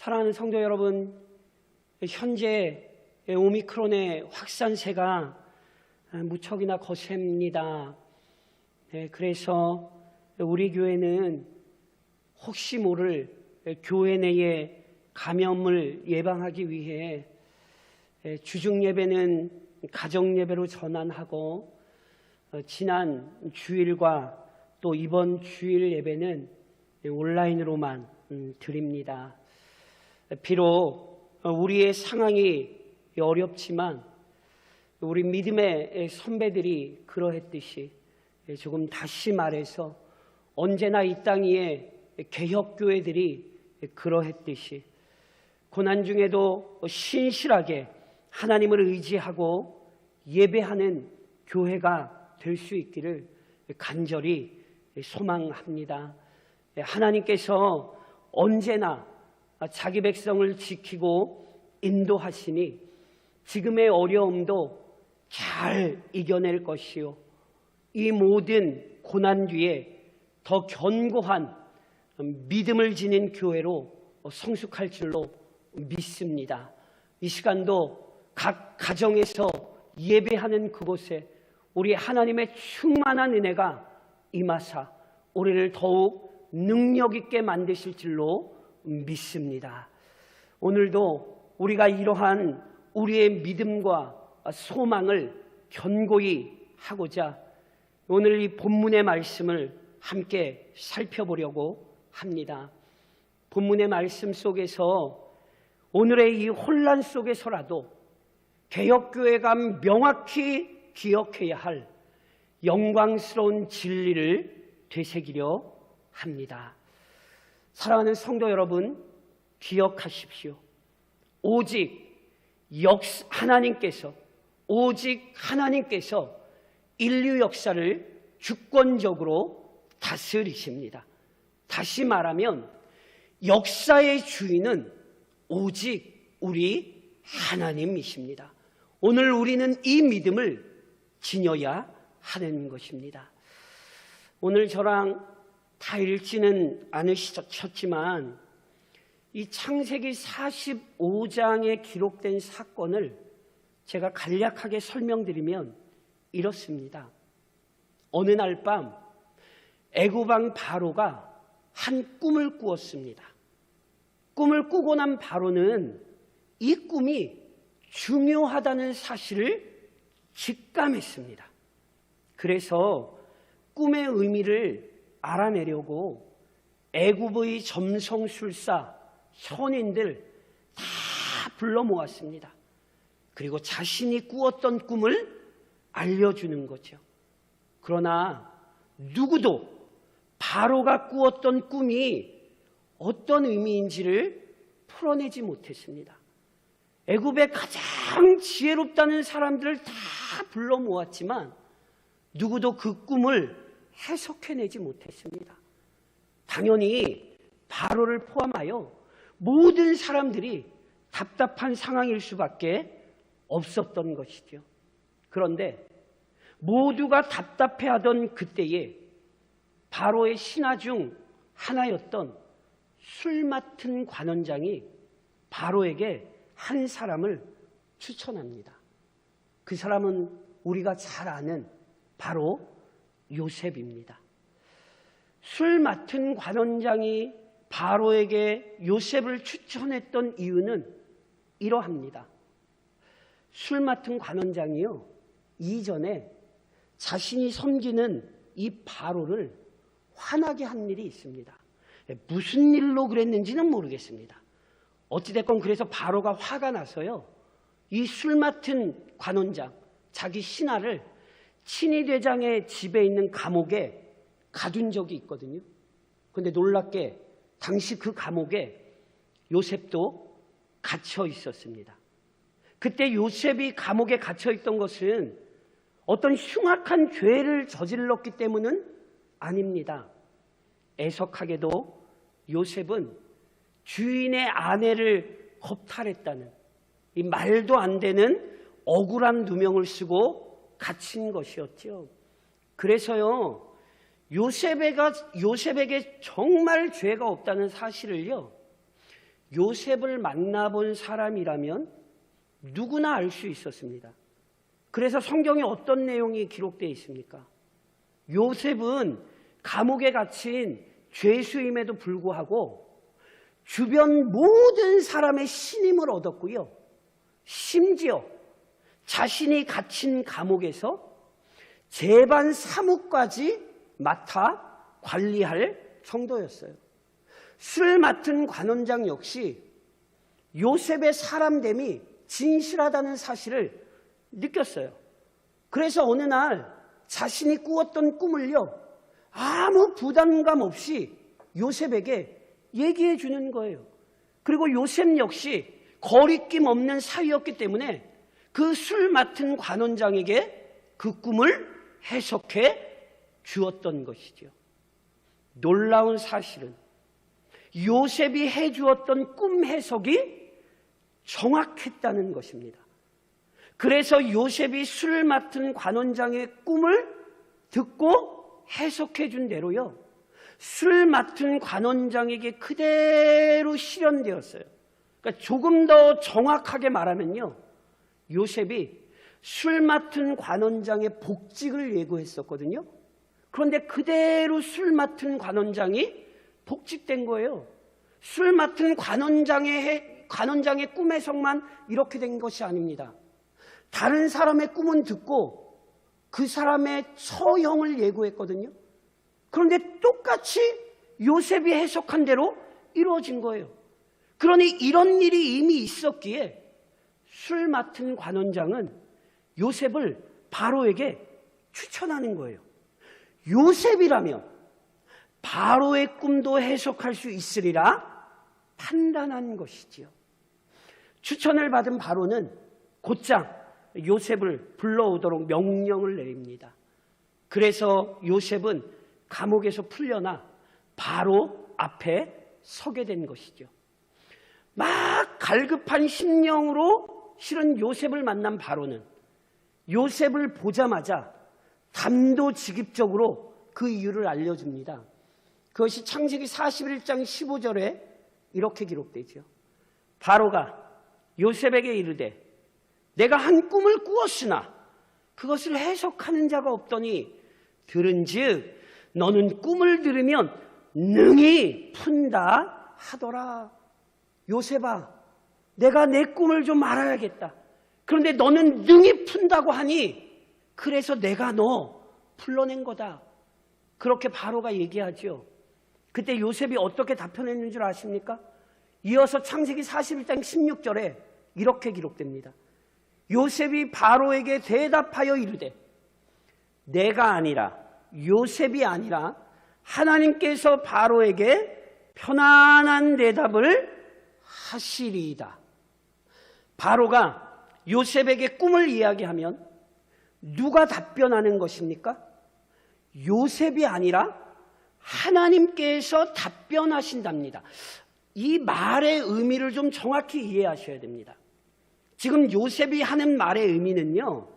사랑하는 성도 여러분, 현재 오미크론의 확산세가 무척이나 거셉니다. 그래서 우리 교회는 혹시 모를 교회 내의 감염을 예방하기 위해 주중 예배는 가정 예배로 전환하고 지난 주일과 또 이번 주일 예배는 온라인으로만 드립니다. 비록 우리의 상황이 어렵지만 우리 믿음의 선배들이 그러했듯이 조금 다시 말해서 언제나 이 땅 위에 개혁교회들이 그러했듯이 고난 중에도 신실하게 하나님을 의지하고 예배하는 교회가 될 수 있기를 간절히 소망합니다. 하나님께서 언제나 자기 백성을 지키고 인도하시니 지금의 어려움도 잘 이겨낼 것이요, 이 모든 고난 뒤에 더 견고한 믿음을 지닌 교회로 성숙할 줄로 믿습니다. 이 시간도 각 가정에서 예배하는 그곳에 우리 하나님의 충만한 은혜가 임하사 우리를 더욱 능력 있게 만드실 줄로 믿습니다. 오늘도 우리가 이러한 우리의 믿음과 소망을 견고히 하고자 오늘 이 본문의 말씀을 함께 살펴보려고 합니다. 본문의 말씀 속에서 오늘의 이 혼란 속에서라도 개혁교회가 명확히 기억해야 할 영광스러운 진리를 되새기려 합니다. 사랑하는 성도 여러분, 기억하십시오. 오직 하나님께서 인류 역사를 주권적으로 다스리십니다. 다시 말하면 역사의 주인은 오직 우리 하나님이십니다. 오늘 우리는 이 믿음을 지녀야 하는 것입니다. 오늘 저랑 다 읽지는 않으셨지만 이 창세기 45장에 기록된 사건을 제가 간략하게 설명드리면 이렇습니다. 어느 날 밤 애굽 왕 바로가 한 꿈을 꾸었습니다. 꿈을 꾸고 난 바로는 이 꿈이 중요하다는 사실을 직감했습니다. 그래서 꿈의 의미를 알아내려고 애굽의 점성술사, 현인들 다 불러 모았습니다. 그리고 자신이 꾸었던 꿈을 알려주는 거죠. 그러나 누구도 바로가 꾸었던 꿈이 어떤 의미인지를 풀어내지 못했습니다. 애굽의 가장 지혜롭다는 사람들을 다 불러 모았지만 누구도 그 꿈을 해석해내지 못했습니다. 당연히 바로를 포함하여 모든 사람들이 답답한 상황일 수밖에 없었던 것이죠. 그런데 모두가 답답해하던 그때에 바로의 신하 중 하나였던 술 맡은 관원장이 바로에게 한 사람을 추천합니다. 그 사람은 우리가 잘 아는 바로 요셉입니다. 술 맡은 관원장이 바로에게 요셉을 추천했던 이유는 이러합니다. 술 맡은 관원장이요, 이전에 자신이 섬기는 이 바로를 화나게 한 일이 있습니다. 무슨 일로 그랬는지는 모르겠습니다. 어찌됐건 그래서 바로가 화가 나서요, 이 술 맡은 관원장, 자기 신하를 친위대장의 집에 있는 감옥에 가둔 적이 있거든요. 그런데 놀랍게 당시 그 감옥에 요셉도 갇혀 있었습니다. 그때 요셉이 감옥에 갇혀 있던 것은 어떤 흉악한 죄를 저질렀기 때문은 아닙니다. 애석하게도 요셉은 주인의 아내를 겁탈했다는 이 말도 안 되는 억울한 누명을 쓰고 갇힌 것이었죠. 그래서요, 요셉에게 정말 죄가 없다는 사실을요, 요셉을 만나본 사람이라면 누구나 알 수 있었습니다. 그래서 성경에 어떤 내용이 기록되어 있습니까? 요셉은 감옥에 갇힌 죄수임에도 불구하고 주변 모든 사람의 신임을 얻었고요. 심지어 자신이 갇힌 감옥에서 재반 사무까지 맡아 관리할 정도였어요. 술 맡은 관원장 역시 요셉의 사람됨이 진실하다는 사실을 느꼈어요. 그래서 어느 날 자신이 꾸었던 꿈을요, 아무 부담감 없이 요셉에게 얘기해 주는 거예요. 그리고 요셉 역시 거리낌 없는 사위였기 때문에 그 술 맡은 관원장에게 그 꿈을 해석해 주었던 것이죠. 놀라운 사실은 요셉이 해주었던 꿈 해석이 정확했다는 것입니다. 그래서 요셉이 술 맡은 관원장의 꿈을 듣고 해석해 준 대로요, 술 맡은 관원장에게 그대로 실현되었어요. 그러니까 조금 더 정확하게 말하면요, 요셉이 술 맡은 관원장의 복직을 예고했었거든요. 그런데 그대로 술 맡은 관원장이 복직된 거예요. 술 맡은 관원장의 꿈 해석만 이렇게 된 것이 아닙니다. 다른 사람의 꿈은 듣고 그 사람의 처형을 예고했거든요. 그런데 똑같이 요셉이 해석한 대로 이루어진 거예요. 그러니 이런 일이 이미 있었기에 술 맡은 관원장은 요셉을 바로에게 추천하는 거예요. 요셉이라면 바로의 꿈도 해석할 수 있으리라 판단한 것이지요. 추천을 받은 바로는 곧장 요셉을 불러오도록 명령을 내립니다. 그래서 요셉은 감옥에서 풀려나 바로 앞에 서게 된 것이죠. 막 갈급한 심령으로 실은 요셉을 만난 바로는 요셉을 보자마자 단도직입적으로 그 이유를 알려줍니다. 그것이 창세기 41장 15절에 이렇게 기록되죠. 바로가 요셉에게 이르되 내가 한 꿈을 꾸었으나 그것을 해석하는 자가 없더니 들은즉 너는 꿈을 들으면 능히 푼다 하더라. 요셉아, 내가 내 꿈을 좀 알아야겠다. 그런데 너는 능히 푼다고 하니 그래서 내가 너 불러낸 거다. 그렇게 바로가 얘기하죠. 그때 요셉이 어떻게 답변했는 줄 아십니까? 이어서 창세기 41장 16절에 이렇게 기록됩니다. 요셉이 바로에게 대답하여 이르되 내가 아니라 요셉이 아니라 하나님께서 바로에게 편안한 대답을 하시리이다. 바로가 요셉에게 꿈을 이야기하면 누가 답변하는 것입니까? 요셉이 아니라 하나님께서 답변하신답니다. 이 말의 의미를 좀 정확히 이해하셔야 됩니다. 지금 요셉이 하는 말의 의미는요,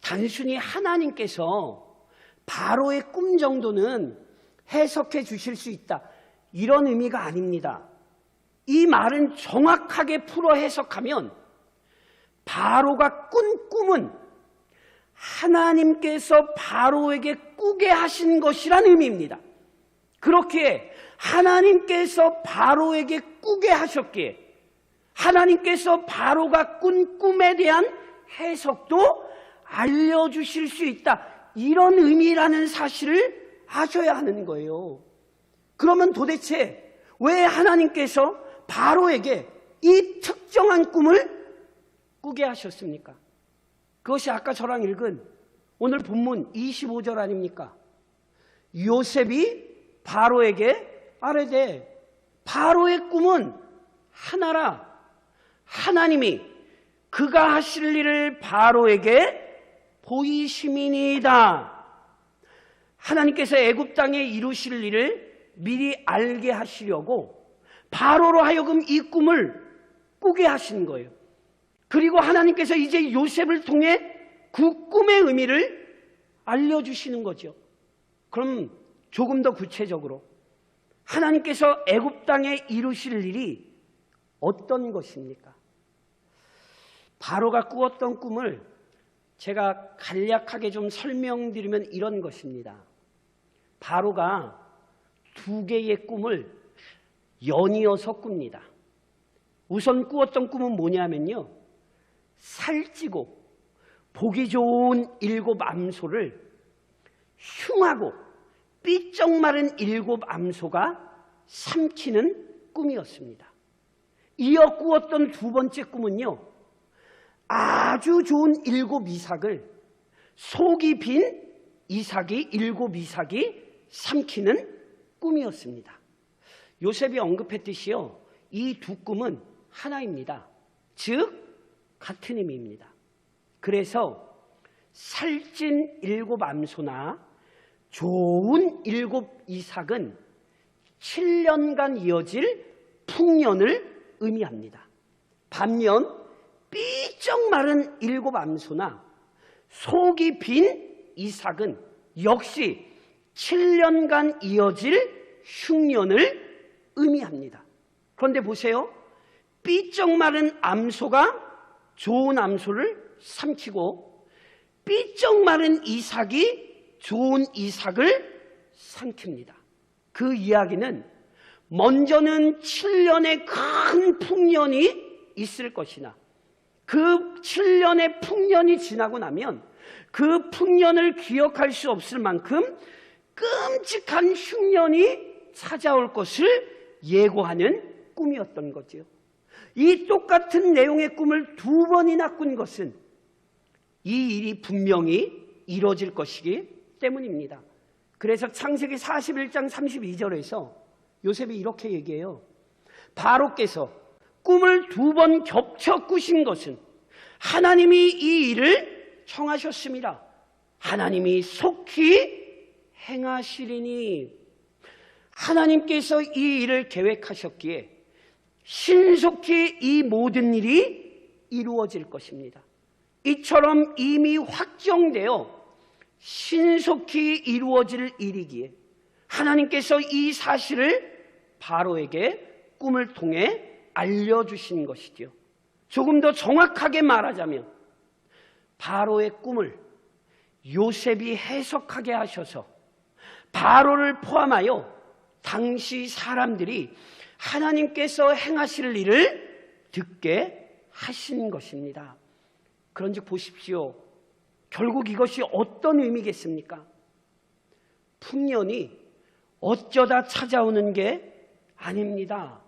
단순히 하나님께서 바로의 꿈 정도는 해석해 주실 수 있다, 이런 의미가 아닙니다. 이 말은 정확하게 풀어 해석하면 바로가 꾼 꿈은 하나님께서 바로에게 꾸게 하신 것이란 의미입니다. 그렇기에 하나님께서 바로에게 꾸게 하셨기에 하나님께서 바로가 꾼 꿈에 대한 해석도 알려주실 수 있다, 이런 의미라는 사실을 아셔야 하는 거예요. 그러면 도대체 왜 하나님께서 바로에게 이 특정한 꿈을 꾸게 하셨습니까? 그것이 아까 저랑 읽은 오늘 본문 25절 아닙니까? 요셉이 바로에게 아뢰되 바로의 꿈은 하나라. 하나님이 그가 하실 일을 바로에게 보이심이니이다. 하나님께서 애굽 땅에 이루실 일을 미리 알게 하시려고 바로로 하여금 이 꿈을 꾸게 하신 거예요. 그리고 하나님께서 이제 요셉을 통해 그 꿈의 의미를 알려주시는 거죠. 그럼 조금 더 구체적으로 하나님께서 애굽 땅에 이루실 일이 어떤 것입니까? 바로가 꾸었던 꿈을 제가 간략하게 좀 설명드리면 이런 것입니다. 바로가 두 개의 꿈을 연이어서 꿉니다. 우선 꾸었던 꿈은 뭐냐면요, 살찌고 보기 좋은 7 암소를 흉하고 삐쩍 마른 7 암소가 삼키는 꿈이었습니다. 이어 꾸었던 두 번째 꿈은요, 아주 좋은 7 이삭을 속이 빈 이삭이 7 이삭이 삼키는 꿈이었습니다. 요셉이 언급했듯이요, 이 두 꿈은 하나입니다. 즉 같은 의미입니다. 그래서 살찐 7 암소나 좋은 7 이삭은 7년간 이어질 풍년을 의미합니다. 반면 삐쩍 마른 7 암소나 속이 빈 이삭은 역시 7년간 이어질 흉년을 의미합니다. 그런데 보세요. 삐쩍 마른 암소가 좋은 암소를 삼키고 삐쩍 마른 이삭이 좋은 이삭을 삼킵니다. 그 이야기는 먼저는 7년의 큰 풍년이 있을 것이나 그 7년의 풍년이 지나고 나면 그 풍년을 기억할 수 없을 만큼 끔찍한 흉년이 찾아올 것을 예고하는 꿈이었던 거죠. 이 똑같은 내용의 꿈을 2번이나 꾼 것은 이 일이 분명히 이루어질 것이기 때문입니다. 그래서 창세기 41장 32절에서 요셉이 이렇게 얘기해요. 바로께서 꿈을 2번 겹쳐 꾸신 것은 하나님이 이 일을 청하셨습니다. 하나님이 속히 행하시리니, 하나님께서 이 일을 계획하셨기에 신속히 이 모든 일이 이루어질 것입니다. 이처럼 이미 확정되어 신속히 이루어질 일이기에 하나님께서 이 사실을 바로에게 꿈을 통해 알려주신 것이죠. 조금 더 정확하게 말하자면 바로의 꿈을 요셉이 해석하게 하셔서 바로를 포함하여 당시 사람들이 하나님께서 행하실 일을 듣게 하신 것입니다. 그런즉 보십시오. 결국 이것이 어떤 의미겠습니까? 풍년이 어쩌다 찾아오는 게 아닙니다.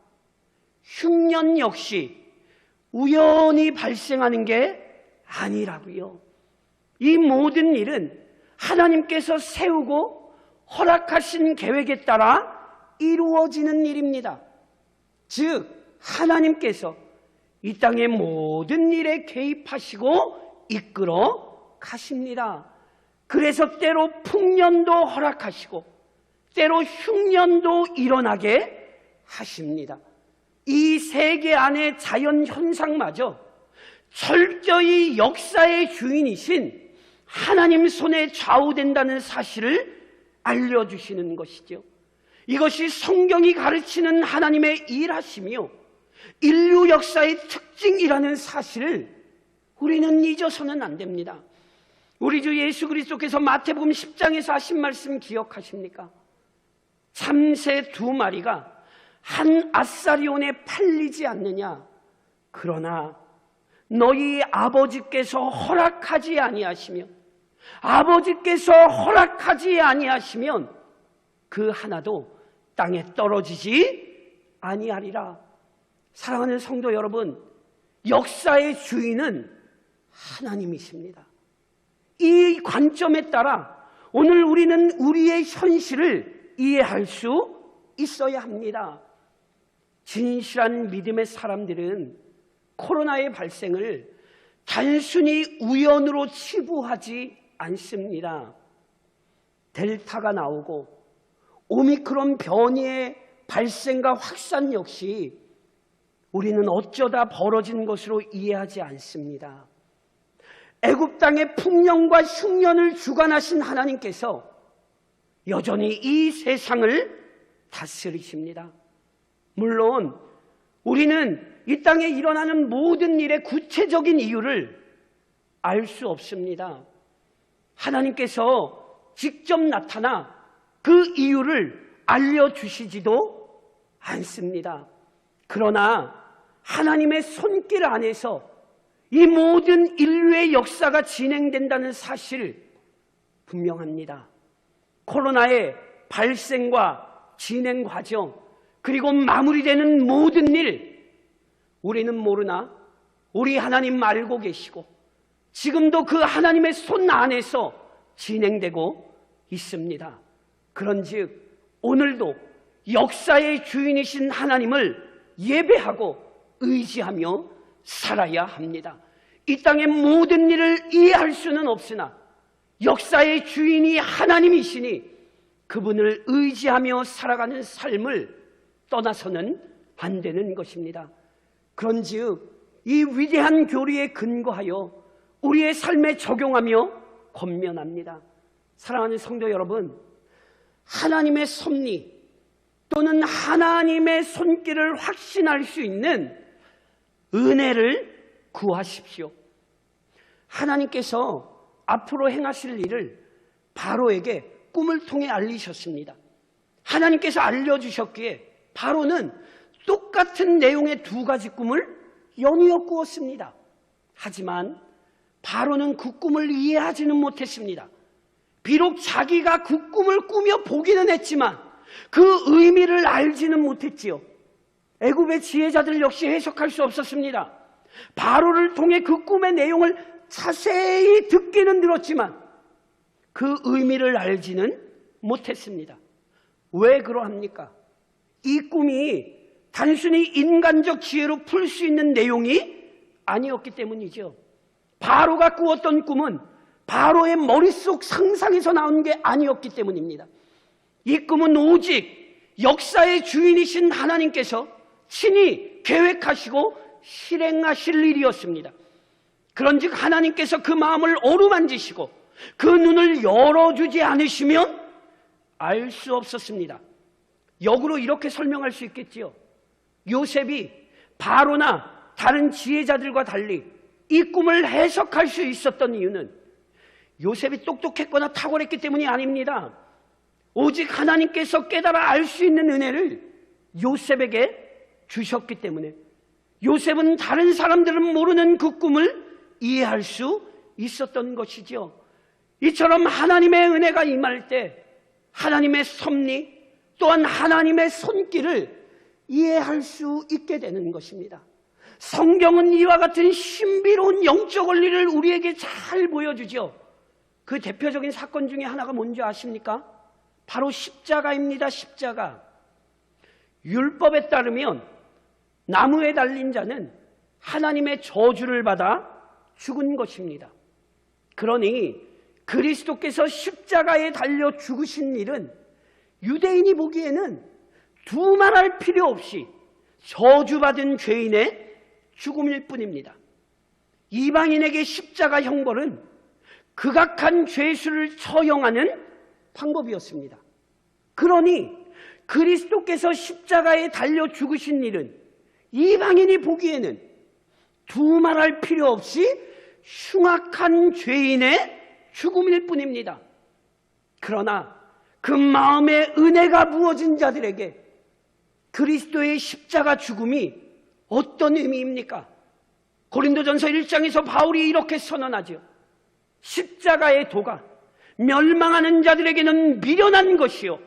흉년 역시 우연히 발생하는 게 아니라고요. 이 모든 일은 하나님께서 세우고 허락하신 계획에 따라 이루어지는 일입니다. 즉 하나님께서 이 땅의 모든 일에 개입하시고 이끌어 가십니다. 그래서 때로 풍년도 허락하시고 때로 흉년도 일어나게 하십니다. 이 세계 안의 자연 현상마저 철저히 역사의 주인이신 하나님 손에 좌우된다는 사실을 알려주시는 것이죠. 이것이 성경이 가르치는 하나님의 일하시며 인류 역사의 특징이라는 사실을 우리는 잊어서는 안 됩니다. 우리 주 예수 그리스도께서 마태복음 10장에서 하신 말씀 기억하십니까? 참새 2마리가 한 아사리온에 팔리지 않느냐? 그러나 너희 아버지께서 허락하지 아니하시면, 아버지께서 허락하지 아니하시면 그 하나도 땅에 떨어지지 아니하리라. 사랑하는 성도 여러분, 역사의 주인은 하나님이십니다. 이 관점에 따라 오늘 우리는 우리의 현실을 이해할 수 있어야 합니다. 진실한 믿음의 사람들은 코로나의 발생을 단순히 우연으로 치부하지 않습니다. 델타가 나오고 오미크론 변이의 발생과 확산 역시 우리는 어쩌다 벌어진 것으로 이해하지 않습니다. 애굽 땅의 풍년과 흉년을 주관하신 하나님께서 여전히 이 세상을 다스리십니다. 물론 우리는 이 땅에 일어나는 모든 일의 구체적인 이유를 알 수 없습니다. 하나님께서 직접 나타나 그 이유를 알려주시지도 않습니다. 그러나 하나님의 손길 안에서 이 모든 인류의 역사가 진행된다는 사실 분명합니다. 코로나의 발생과 진행 과정, 그리고 마무리되는 모든 일, 우리는 모르나 우리 하나님 알고 계시고 지금도 그 하나님의 손 안에서 진행되고 있습니다. 그런즉 오늘도 역사의 주인이신 하나님을 예배하고 의지하며 살아야 합니다. 이 땅의 모든 일을 이해할 수는 없으나 역사의 주인이 하나님이시니 그분을 의지하며 살아가는 삶을 떠나서는 안 되는 것입니다. 그런즉 이 위대한 교리에 근거하여 우리의 삶에 적용하며 권면합니다. 사랑하는 성도 여러분, 하나님의 섭리 또는 하나님의 손길을 확신할 수 있는 은혜를 구하십시오. 하나님께서 앞으로 행하실 일을 바로에게 꿈을 통해 알리셨습니다. 하나님께서 알려주셨기에 바로는 똑같은 내용의 두 가지 꿈을 연이어 꾸었습니다. 하지만 바로는 그 꿈을 이해하지는 못했습니다. 비록 자기가 그 꿈을 꾸며 보기는 했지만 그 의미를 알지는 못했지요. 애굽의 지혜자들 역시 해석할 수 없었습니다. 바로를 통해 그 꿈의 내용을 자세히 듣기는 들었지만 그 의미를 알지는 못했습니다. 왜 그러합니까? 이 꿈이 단순히 인간적 지혜로 풀 수 있는 내용이 아니었기 때문이죠. 바로가 꾸었던 꿈은 바로의 머릿속 상상에서 나온 게 아니었기 때문입니다. 이 꿈은 오직 역사의 주인이신 하나님께서 친히 계획하시고 실행하실 일이었습니다. 그런즉 하나님께서 그 마음을 어루만지시고 그 눈을 열어주지 않으시면 알 수 없었습니다. 역으로 이렇게 설명할 수 있겠지요. 요셉이 바로나 다른 지혜자들과 달리 이 꿈을 해석할 수 있었던 이유는 요셉이 똑똑했거나 탁월했기 때문이 아닙니다. 오직 하나님께서 깨달아 알 수 있는 은혜를 요셉에게 주셨기 때문에 요셉은 다른 사람들은 모르는 그 꿈을 이해할 수 있었던 것이죠. 이처럼 하나님의 은혜가 임할 때 하나님의 섭리 또한 하나님의 손길을 이해할 수 있게 되는 것입니다. 성경은 이와 같은 신비로운 영적 원리를 우리에게 잘 보여주죠. 그 대표적인 사건 중에 하나가 뭔지 아십니까? 바로 십자가입니다. 십자가. 율법에 따르면 나무에 달린 자는 하나님의 저주를 받아 죽은 것입니다. 그러니 그리스도께서 십자가에 달려 죽으신 일은 유대인이 보기에는 두말할 필요 없이 저주받은 죄인의 죽음일 뿐입니다. 이방인에게 십자가 형벌은 극악한 죄수를 처형하는 방법이었습니다. 그러니 그리스도께서 십자가에 달려 죽으신 일은 이방인이 보기에는 두말할 필요 없이 흉악한 죄인의 죽음일 뿐입니다. 그러나 그 마음에 은혜가 부어진 자들에게 그리스도의 십자가 죽음이 어떤 의미입니까? 고린도전서 1장에서 바울이 이렇게 선언하죠. 십자가의 도가 멸망하는 자들에게는 미련한 것이요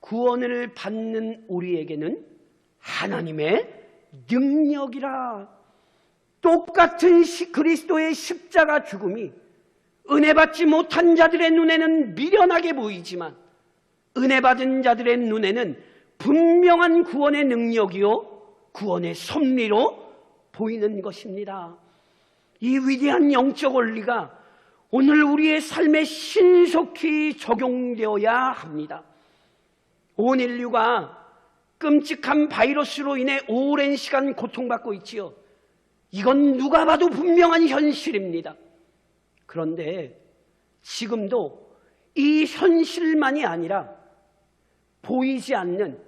구원을 받는 우리에게는 하나님의 능력이라. 똑같은 그리스도의 십자가 죽음이 은혜 받지 못한 자들의 눈에는 미련하게 보이지만 은혜 받은 자들의 눈에는 분명한 구원의 능력이요 구원의 섭리로 보이는 것입니다. 이 위대한 영적 원리가 오늘 우리의 삶에 신속히 적용되어야 합니다. 온 인류가 끔찍한 바이러스로 인해 오랜 시간 고통받고 있지요. 이건 누가 봐도 분명한 현실입니다. 그런데 지금도 이 현실만이 아니라 보이지 않는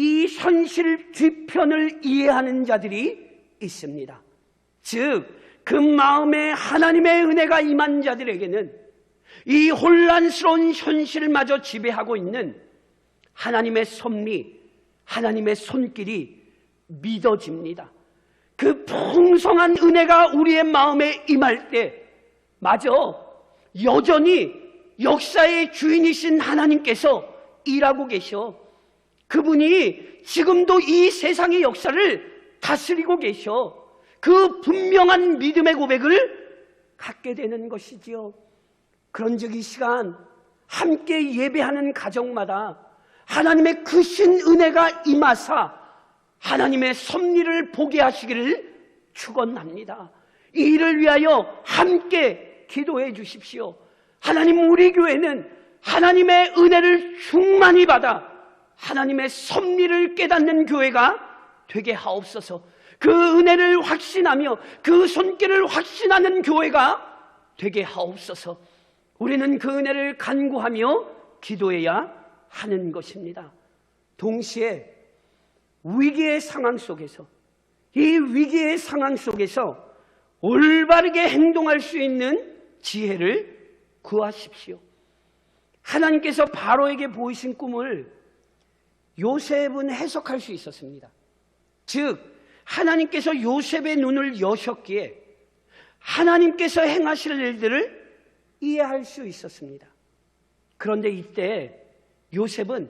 이 현실 뒤편을 이해하는 자들이 있습니다. 즉, 그 마음에 하나님의 은혜가 임한 자들에게는 이 혼란스러운 현실마저 지배하고 있는 하나님의 섭리, 하나님의 손길이 믿어집니다. 그 풍성한 은혜가 우리의 마음에 임할 때 마저 여전히 역사의 주인이신 하나님께서 일하고 계셔. 그분이 지금도 이 세상의 역사를 다스리고 계셔. 그 분명한 믿음의 고백을 갖게 되는 것이지요. 그런즉 이 시간 함께 예배하는 가정마다 하나님의 크신 은혜가 임하사 하나님의 섭리를 보게 하시기를 축원합니다. 이 일을 위하여 함께 기도해 주십시오. 하나님, 우리 교회는 하나님의 은혜를 충만히 받아 하나님의 섭리를 깨닫는 교회가 되게 하옵소서. 그 은혜를 확신하며 그 손길을 확신하는 교회가 되게 하옵소서. 우리는 그 은혜를 간구하며 기도해야 하는 것입니다. 동시에 위기의 상황 속에서, 이 위기의 상황 속에서 올바르게 행동할 수 있는 지혜를 구하십시오. 하나님께서 바로에게 보이신 꿈을 요셉은 해석할 수 있었습니다. 즉, 하나님께서 요셉의 눈을 여셨기에 하나님께서 행하실 일들을 이해할 수 있었습니다. 그런데 이때 요셉은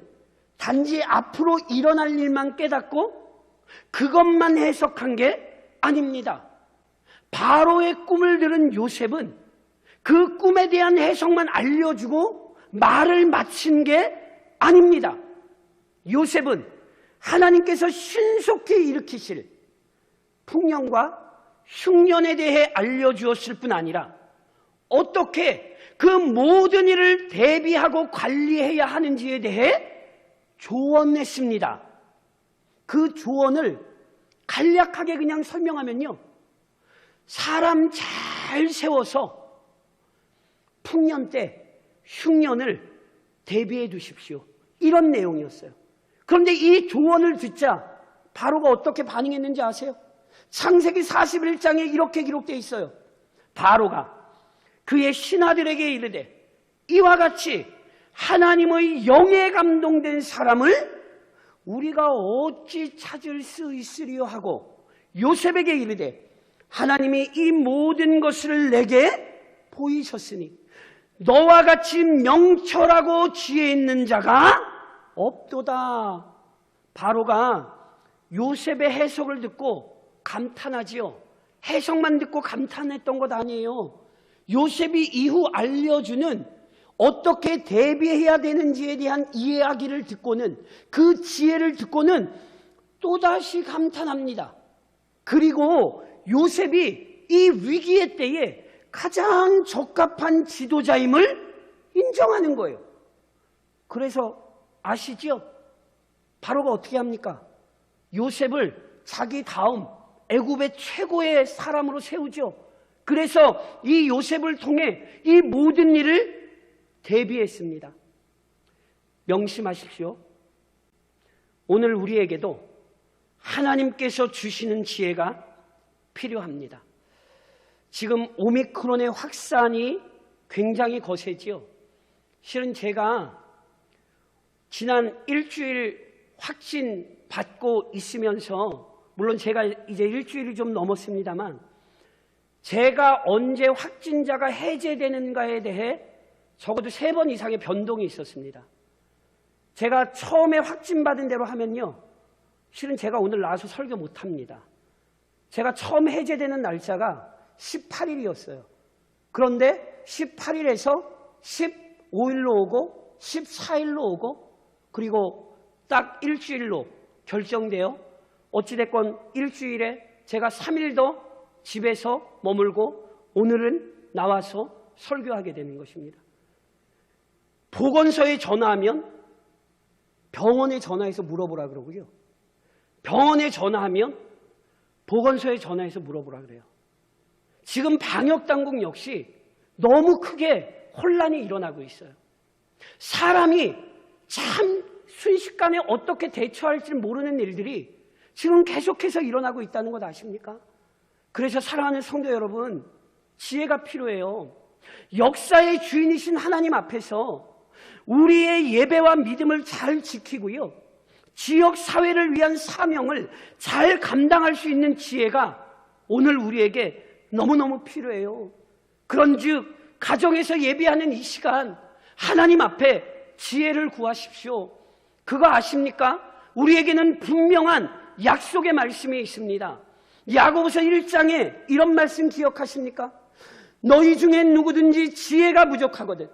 단지 앞으로 일어날 일만 깨닫고 그것만 해석한 게 아닙니다. 바로의 꿈을 들은 요셉은 그 꿈에 대한 해석만 알려주고 말을 마친 게 아닙니다. 요셉은 하나님께서 신속히 일으키실 풍년과 흉년에 대해 알려주었을 뿐 아니라 어떻게 그 모든 일을 대비하고 관리해야 하는지에 대해 조언했습니다. 그 조언을 간략하게 그냥 설명하면요, 사람 잘 세워서 풍년 때 흉년을 대비해 두십시오, 이런 내용이었어요. 그런데 이 조언을 듣자 바로가 어떻게 반응했는지 아세요? 창세기 41장에 이렇게 기록되어 있어요. 바로가 그의 신하들에게 이르되 이와 같이 하나님의 영에 감동된 사람을 우리가 어찌 찾을 수 있으리요 하고 요셉에게 이르되 하나님이 이 모든 것을 내게 보이셨으니 너와 같이 명철하고 지혜 있는 자가 없도다. 바로가 요셉의 해석을 듣고 감탄하지요. 해석만 듣고 감탄했던 것 아니에요. 요셉이 이후 알려주는 어떻게 대비해야 되는지에 대한 이야기를 듣고는, 그 지혜를 듣고는 또다시 감탄합니다. 그리고 요셉이 이 위기의 때에 가장 적합한 지도자임을 인정하는 거예요. 그래서 아시죠? 바로가 어떻게 합니까? 요셉을 자기 다음 애굽의 최고의 사람으로 세우죠. 그래서 이 요셉을 통해 이 모든 일을 대비했습니다. 명심하십시오. 오늘 우리에게도 하나님께서 주시는 지혜가 필요합니다. 지금 오미크론의 확산이 굉장히 거세지요. 실은 제가 지난 일주일 확진 받고 있으면서, 물론 제가 이제 일주일이 좀 넘었습니다만, 제가 언제 확진자가 해제되는가에 대해 적어도 3번 이상의 변동이 있었습니다. 제가 처음에 확진받은 대로 하면요, 실은 제가 오늘 나와서 설교 못합니다. 제가 처음 해제되는 날짜가 18일이었어요. 그런데 18일에서 15일로 오고 14일로 오고 그리고 딱 일주일로 결정되어 어찌됐건 일주일에 제가 3일 더 집에서 머물고 오늘은 나와서 설교하게 되는 것입니다. 보건소에 전화하면 병원에 전화해서 물어보라 그러고요. 병원에 전화하면 보건소에 전화해서 물어보라 그래요. 지금 방역당국 역시 너무 크게 혼란이 일어나고 있어요. 사람이 참 순식간에 어떻게 대처할지 모르는 일들이 지금 계속해서 일어나고 있다는 것 아십니까? 그래서 사랑하는 성도 여러분, 지혜가 필요해요. 역사의 주인이신 하나님 앞에서 우리의 예배와 믿음을 잘 지키고요, 지역 사회를 위한 사명을 잘 감당할 수 있는 지혜가 오늘 우리에게 너무너무 필요해요. 그런즉 가정에서 예배하는 이 시간 하나님 앞에 지혜를 구하십시오. 그거 아십니까? 우리에게는 분명한 약속의 말씀이 있습니다. 야고보서 1장에 이런 말씀 기억하십니까? 너희 중에 누구든지 지혜가 부족하거든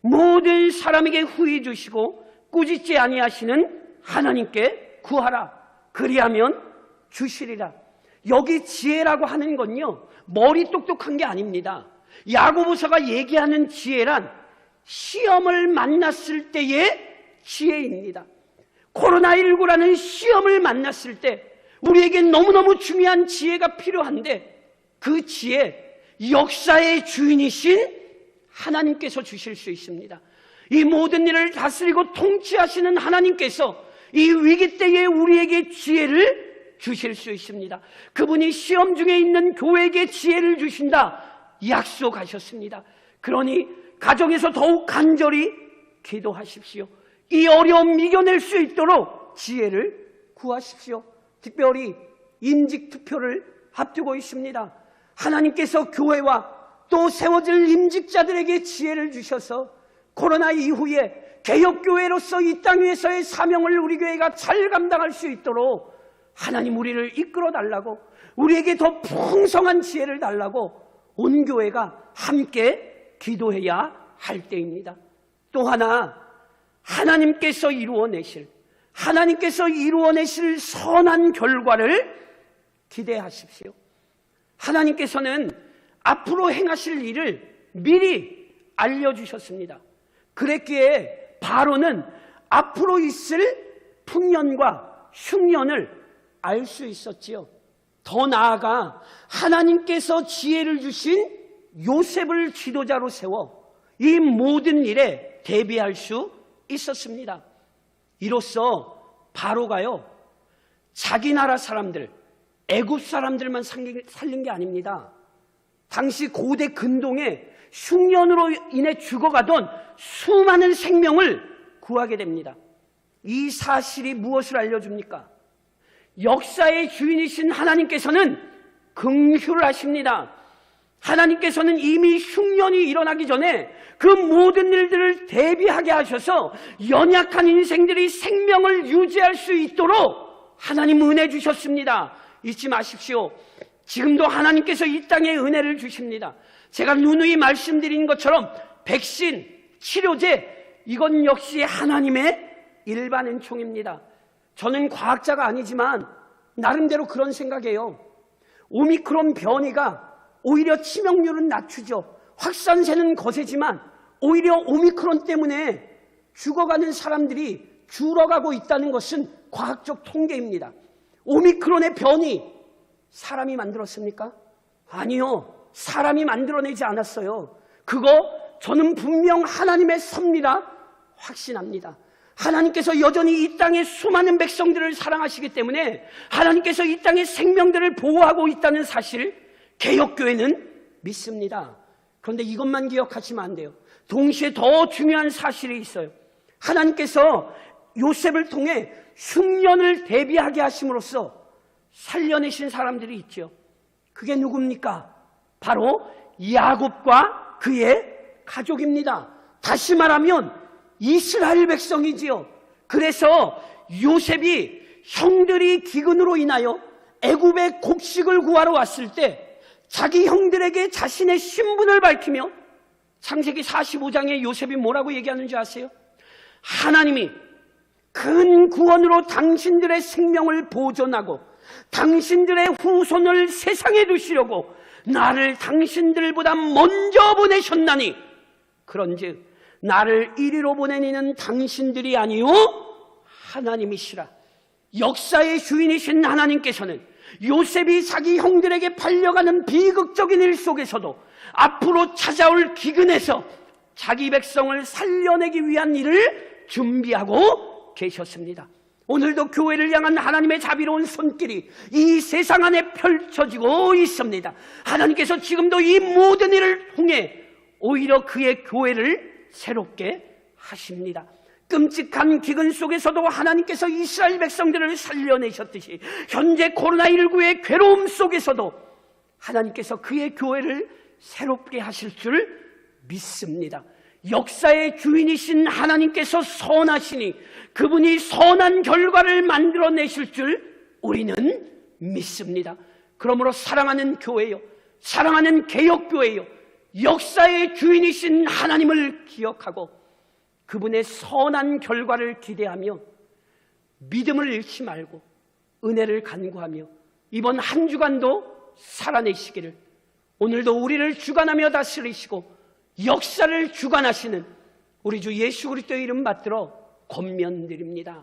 모든 사람에게 후히 주시고 꾸짖지 아니하시는 하나님께 구하라. 그리하면 주시리라. 여기 지혜라고 하는 건요, 머리 똑똑한 게 아닙니다. 야고보서가 얘기하는 지혜란 시험을 만났을 때의 지혜입니다. 코로나19라는 시험을 만났을 때 우리에게 너무너무 중요한 지혜가 필요한데, 그 지혜, 역사의 주인이신 하나님께서 주실 수 있습니다. 이 모든 일을 다스리고 통치하시는 하나님께서 이 위기 때에 우리에게 지혜를 주실 수 있습니다. 그분이 시험 중에 있는 교회에게 지혜를 주신다 약속하셨습니다. 그러니 가정에서 더욱 간절히 기도하십시오. 이 어려움 이겨낼 수 있도록 지혜를 구하십시오. 특별히 임직투표를 앞두고 있습니다. 하나님께서 교회와 또 세워질 임직자들에게 지혜를 주셔서 코로나 이후에 개혁교회로서 이 땅 위에서의 사명을 우리 교회가 잘 감당할 수 있도록 하나님 우리를 이끌어 달라고, 우리에게 더 풍성한 지혜를 달라고 온 교회가 함께 기도해야 할 때입니다. 또 하나, 하나님께서 이루어내실 선한 결과를 기대하십시오. 하나님께서는 앞으로 행하실 일을 미리 알려주셨습니다. 그랬기에 바로는 앞으로 있을 풍년과 흉년을 알 수 있었지요. 더 나아가 하나님께서 지혜를 주신 요셉을 지도자로 세워 이 모든 일에 대비할 수 있었습니다. 이로써 바로가요, 자기 나라 사람들, 애굽 사람들만 살린 게 아닙니다. 당시 고대 근동에 흉년으로 인해 죽어가던 수많은 생명을 구하게 됩니다. 이 사실이 무엇을 알려줍니까? 역사의 주인이신 하나님께서는 긍휼하십니다. 하나님께서는 이미 흉년이 일어나기 전에 그 모든 일들을 대비하게 하셔서 연약한 인생들이 생명을 유지할 수 있도록 하나님 은혜 주셨습니다. 잊지 마십시오. 지금도 하나님께서 이 땅에 은혜를 주십니다. 제가 누누이 말씀드린 것처럼 백신, 치료제, 이건 역시 하나님의 일반 은총입니다. 저는 과학자가 아니지만 나름대로 그런 생각이에요. 오미크론 변이가 오히려 치명률은 낮추죠. 확산세는 거세지만 오히려 오미크론 때문에 죽어가는 사람들이 줄어가고 있다는 것은 과학적 통계입니다. 오미크론의 변이 사람이 만들었습니까? 아니요. 사람이 만들어내지 않았어요. 그거 저는 분명 하나님의 섭리라 확신합니다. 하나님께서 여전히 이 땅의 수많은 백성들을 사랑하시기 때문에 하나님께서 이 땅의 생명들을 보호하고 있다는 사실, 개혁교회는 믿습니다. 그런데 이것만 기억하시면 안 돼요. 동시에 더 중요한 사실이 있어요. 하나님께서 요셉을 통해 흉년을 대비하게 하심으로써 살려내신 사람들이 있죠. 그게 누굽니까? 바로 야곱과 그의 가족입니다. 다시 말하면 이스라엘 백성이지요. 그래서 요셉이 형들이 기근으로 인하여 애굽의 곡식을 구하러 왔을 때 자기 형들에게 자신의 신분을 밝히며 창세기 45장에 요셉이 뭐라고 얘기하는 줄 아세요? 하나님이 큰 구원으로 당신들의 생명을 보존하고 당신들의 후손을 세상에 두시려고 나를 당신들보다 먼저 보내셨나니 그런즉 나를 이리로 보낸 이는 당신들이 아니요 하나님이시라. 역사의 주인이신 하나님께서는 요셉이 자기 형들에게 팔려가는 비극적인 일 속에서도 앞으로 찾아올 기근에서 자기 백성을 살려내기 위한 일을 준비하고 계셨습니다. 오늘도 교회를 향한 하나님의 자비로운 손길이 이 세상 안에 펼쳐지고 있습니다. 하나님께서 지금도 이 모든 일을 통해 오히려 그의 교회를 새롭게 하십니다. 끔찍한 기근 속에서도 하나님께서 이스라엘 백성들을 살려내셨듯이 현재 코로나19의 괴로움 속에서도 하나님께서 그의 교회를 새롭게 하실 줄 믿습니다. 역사의 주인이신 하나님께서 선하시니 그분이 선한 결과를 만들어내실 줄 우리는 믿습니다. 그러므로 사랑하는 교회요, 사랑하는 개혁교회요, 역사의 주인이신 하나님을 기억하고 그분의 선한 결과를 기대하며 믿음을 잃지 말고 은혜를 간구하며 이번 한 주간도 살아내시기를, 오늘도 우리를 주관하며 다스리시고 역사를 주관하시는 우리 주 예수 그리스도의 이름 받들어 권면드립니다.